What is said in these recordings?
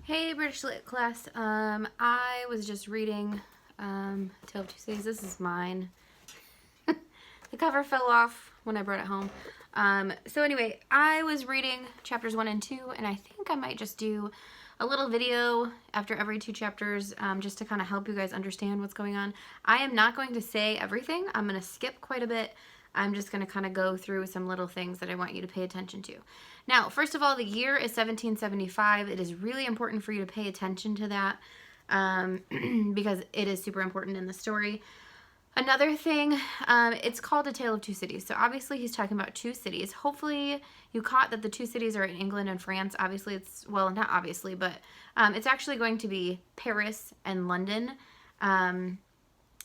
Hey, British Lit class. I was just reading Tale of Two Cities. This is mine. The cover fell off when I brought it home. So anyway, I was reading chapters 1 and 2, and I think I might just do a little video after every 2 chapters just to kind of help you guys understand what's going on. I am not going to say everything. I'm going to skip quite a bit. I'm just going to kind of go through some little things that I want you to pay attention to. Now, first of all, the year is 1775. It is really important for you to pay attention to that because it is super important in the story. Another thing, it's called A Tale of Two Cities. So obviously he's talking about 2 cities. Hopefully you caught that the 2 cities are in England and France. Obviously it's, well, not obviously, but it's actually going to be Paris and London.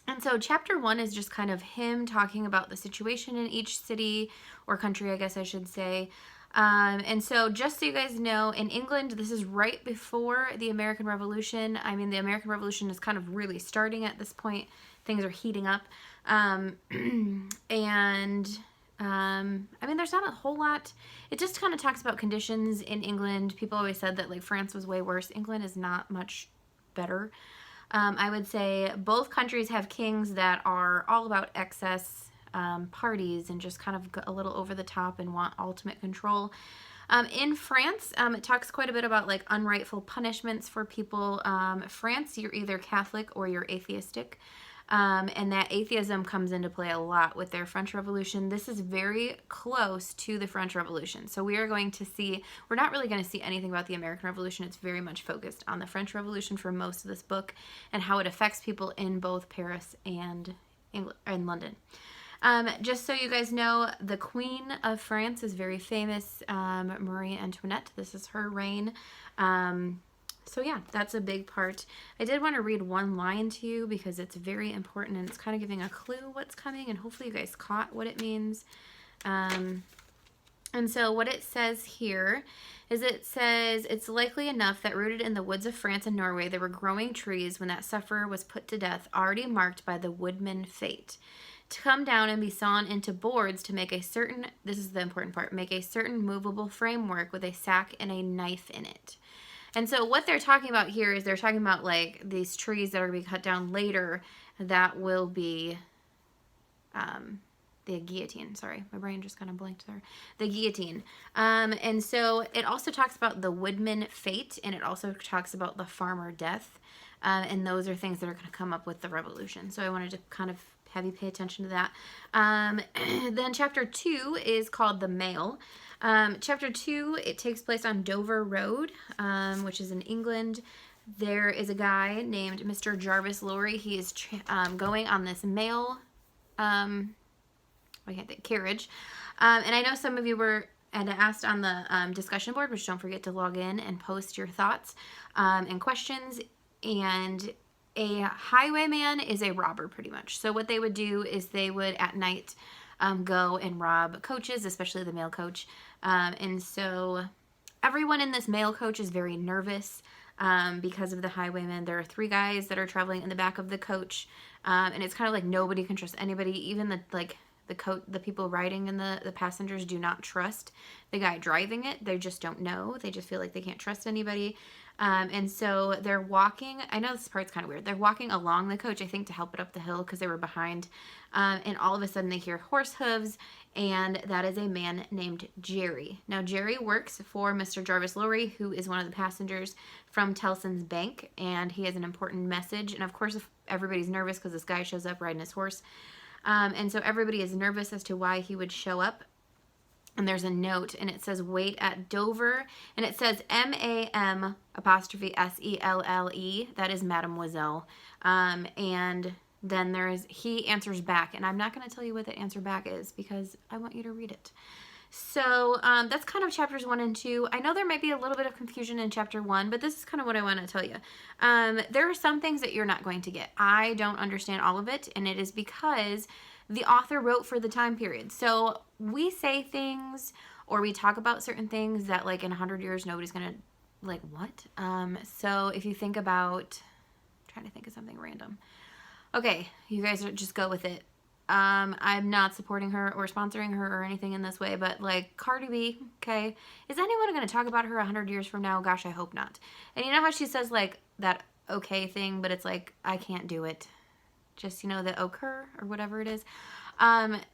And so chapter 1 is just kind of him talking about the situation in each city or country, I guess I should say. And so just so you guys know, in England, this is right before the American Revolution. I mean, the American Revolution is kind of really starting at this point. Things are heating up. I mean, there's not a whole lot. It just kind of talks about conditions in England. People always said that, like, France was way worse. England is not much better. I would say both countries have kings that are all about excess parties and just kind of a little over the top and want ultimate control. In France, it talks quite a bit about like unrightful punishments for people. France, you're either Catholic or you're atheistic. And that atheism comes into play a lot with their French Revolution. This is very close to the French Revolution. So we are going to see, we're not really going to see anything about the American Revolution. It's very much focused on the French Revolution for most of this book and how it affects people in both Paris and England and London. Just so you guys know, the Queen of France is very famous, Marie Antoinette. This is her reign. So yeah, that's a big part. I did want to read one line to you because it's very important and it's kind of giving a clue what's coming, and hopefully you guys caught what it means. And so what it says here is it says, it's likely enough that rooted in the woods of France and Norway there were growing trees when that sufferer was put to death, already marked by the woodman fate, to come down and be sawn into boards to make a certain, this is the important part, make a certain movable framework with a sack and a knife in it. And so what they're talking about here is they're talking about like these trees that are going to be cut down later that will be the guillotine. Sorry, my brain just kind of blanked there. The guillotine. And so it also talks about the woodman fate, and it also talks about the farmer death. And those are things that are going to come up with the revolution. So I wanted to kind of have you pay attention to that. Then chapter 2 is called The Mail. Chapter 2, it takes place on Dover Road, which is in England. There is a guy named Mr. Jarvis Lorry. He is going on this mail carriage. And I know some of you were asked on the discussion board, which don't forget to log in and post your thoughts and questions. And a highwayman is a robber, pretty much. So what they would do is they would at night go and rob coaches, especially the mail coach. And so everyone in this mail coach is very nervous because of the highwayman. There are 3 guys that are traveling in the back of the coach, and it's kind of like nobody can trust anybody. Even the people riding and the passengers do not trust the guy driving it. They just don't know. They just feel like they can't trust anybody. And so they're walking. I know this part's kind of weird. They're walking along the coach, I think, to help it up the hill because they were behind. And all of a sudden they hear horse hooves, and that is a man named Jerry. Now, Jerry works for Mr. Jarvis Lorry, who is one of the passengers from Tellson's Bank, and he has an important message. And of course, everybody's nervous because this guy shows up riding his horse. And so everybody is nervous as to why he would show up. And there's a note, and it says, wait at Dover, and it says M-A-M apostrophe S-E-L-L-E. That is Mademoiselle. And then he answers back, and I'm not going to tell you what the answer back is because I want you to read it. So that's kind of chapters 1 and 2. I know there might be a little bit of confusion in chapter 1, but this is kind of what I want to tell you. There are some things that you're not going to get. I don't understand all of it, and it is because the author wrote for the time period. So we say things or we talk about certain things that like in 100 years nobody's going to like, what? So if you think about, I'm trying to think of something random. Okay, you guys just go with it. I'm not supporting her or sponsoring her or anything in this way, but like Cardi B, okay? Is anyone going to talk about her 100 years from now? Gosh, I hope not. And you know how she says like that okay thing, but it's like, I can't do it. Just, you know, the occur or whatever it is.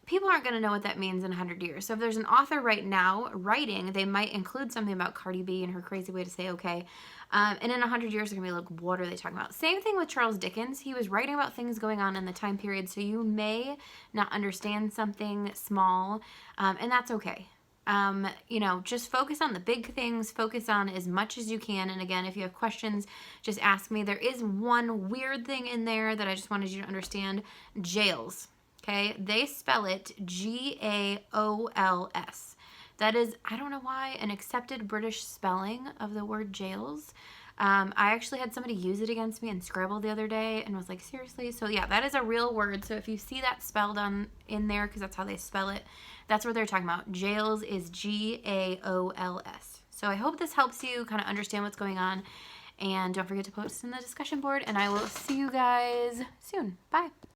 People aren't going to know what that means in 100 years. So if there's an author right now writing, they might include something about Cardi B and her crazy way to say okay. And in 100 years, they're going to be like, what are they talking about? Same thing with Charles Dickens. He was writing about things going on in the time period, so you may not understand something small, and that's okay. You know, just focus on the big things, focus on as much as you can. And again, if you have questions, just ask me. There is one weird thing in there that I just wanted you to understand. Jails. Okay, they spell it Gaols. That is, I don't know why, an accepted British spelling of the word jails. I actually had somebody use it against me in Scrabble the other day and was like, seriously? So yeah, that is a real word. So if you see that spelled in there, because that's how they spell it, that's what they're talking about. Jails is Gaols. So I hope this helps you kind of understand what's going on. And don't forget to post in the discussion board. And I will see you guys soon. Bye.